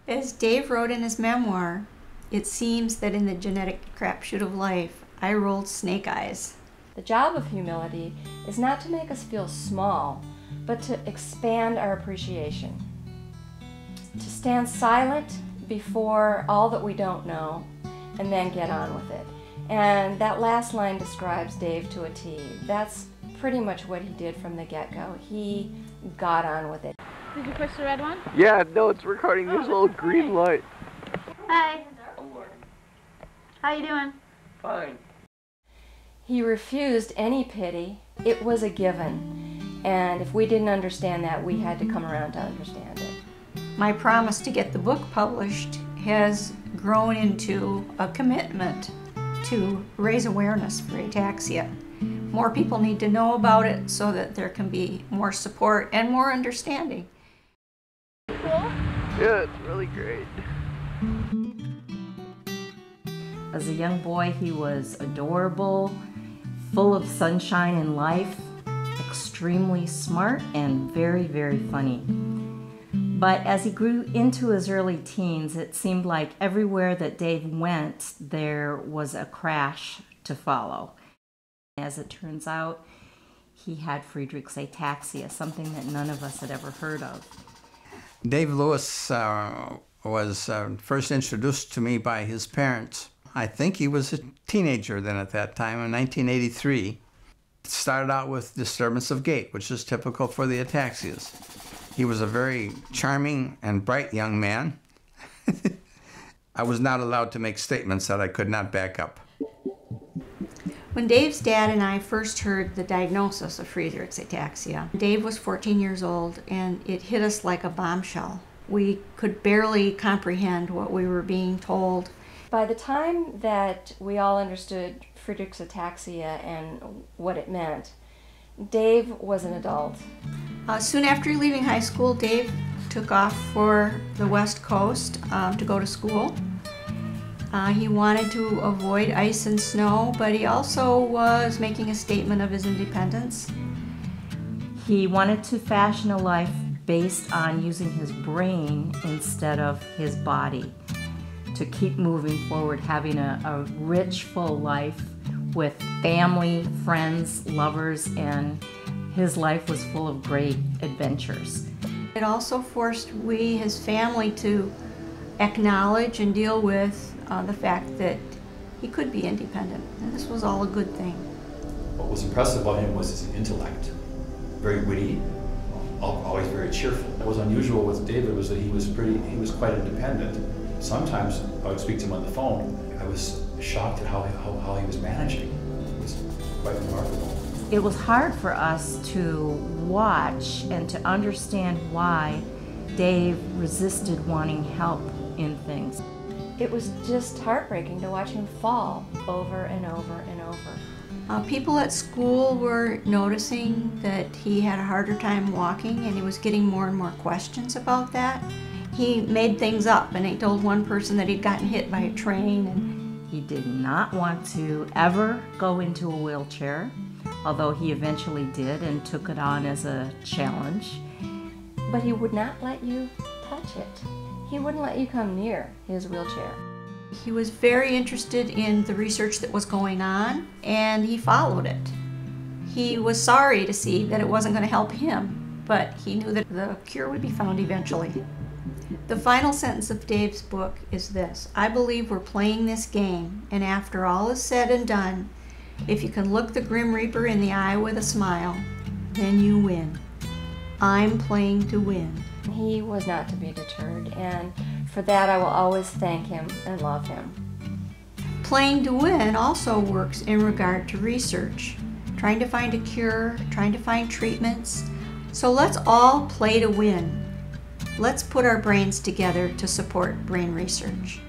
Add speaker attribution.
Speaker 1: As Dave wrote in his memoir, it seems that in the genetic crapshoot of life, I rolled snake eyes.
Speaker 2: The job of humility is not to make us feel small, but to expand our appreciation. To stand silent before all that we don't know, and then get on with it. And that last line describes Dave to a T. That's pretty much what he did from the get-go. He got on with it.
Speaker 3: Did you push the red one?
Speaker 4: Yeah, no, it's recording. There's a little green light.
Speaker 3: Hi. How you doing?
Speaker 4: Fine.
Speaker 2: He refused any pity. It was a given. And if we didn't understand that, we had to come around to understand it.
Speaker 1: My promise to get the book published has grown into a commitment to raise awareness for ataxia. More people need to know about it so that there can be more support and more understanding.
Speaker 3: Cool?
Speaker 4: Yeah, it's really great.
Speaker 5: As a young boy, he was adorable, full of sunshine and life, extremely smart, and very, very funny. But as he grew into his early teens, it seemed like everywhere that Dave went, there was a crash to follow. As it turns out, he had Friedreich's ataxia, something that none of us had ever heard of.
Speaker 6: Dave Lewis was first introduced to me by his parents. I think he was a teenager then at that time, in 1983. It started out with disturbance of gait, which is typical for the ataxias. He was a very charming and bright young man. I was not allowed to make statements that I could not back up.
Speaker 1: When Dave's dad and I first heard the diagnosis of Friedreich's ataxia, Dave was 14 years old, and it hit us like a bombshell. We could barely comprehend what we were being told.
Speaker 2: By the time that we all understood Friedreich's ataxia and what it meant, Dave was an adult.
Speaker 1: Soon after leaving high school, Dave took off for the West Coast to go to school. He wanted to avoid ice and snow, but he also was making a statement of his independence.
Speaker 5: He wanted to fashion a life based on using his brain instead of his body, to keep moving forward, having a rich, full life with family, friends, lovers, and his life was full of great adventures.
Speaker 1: It also forced his family, to acknowledge and deal with the fact that he could be independent, and this was all a good thing.
Speaker 7: What was impressive about him was his intellect. Very witty, always very cheerful. What was unusual with David was that he was quite independent. Sometimes I would speak to him on the phone. I was shocked at how he was managing. It was quite remarkable.
Speaker 5: It was hard for us to watch and to understand why Dave resisted wanting help in things.
Speaker 2: It was just heartbreaking to watch him fall over and over and over.
Speaker 1: People at school were noticing that he had a harder time walking, and he was getting more and more questions about that. He made things up, and he told one person that he'd gotten hit by a train. And
Speaker 5: he did not want to ever go into a wheelchair, although he eventually did and took it on as a challenge.
Speaker 2: But he would not let you touch it. He wouldn't let you come near his wheelchair.
Speaker 1: He was very interested in the research that was going on, and he followed it. He was sorry to see that it wasn't going to help him, but he knew that the cure would be found eventually. The final sentence of Dave's book is this: I believe we're playing this game, and after all is said and done, if you can look the Grim Reaper in the eye with a smile, then you win. I'm playing to win.
Speaker 2: He was not to be deterred, and for that I will always thank him and love him.
Speaker 1: Playing to win also works in regard to research, trying to find a cure, trying to find treatments. So let's all play to win. Let's put our brains together to support brain research.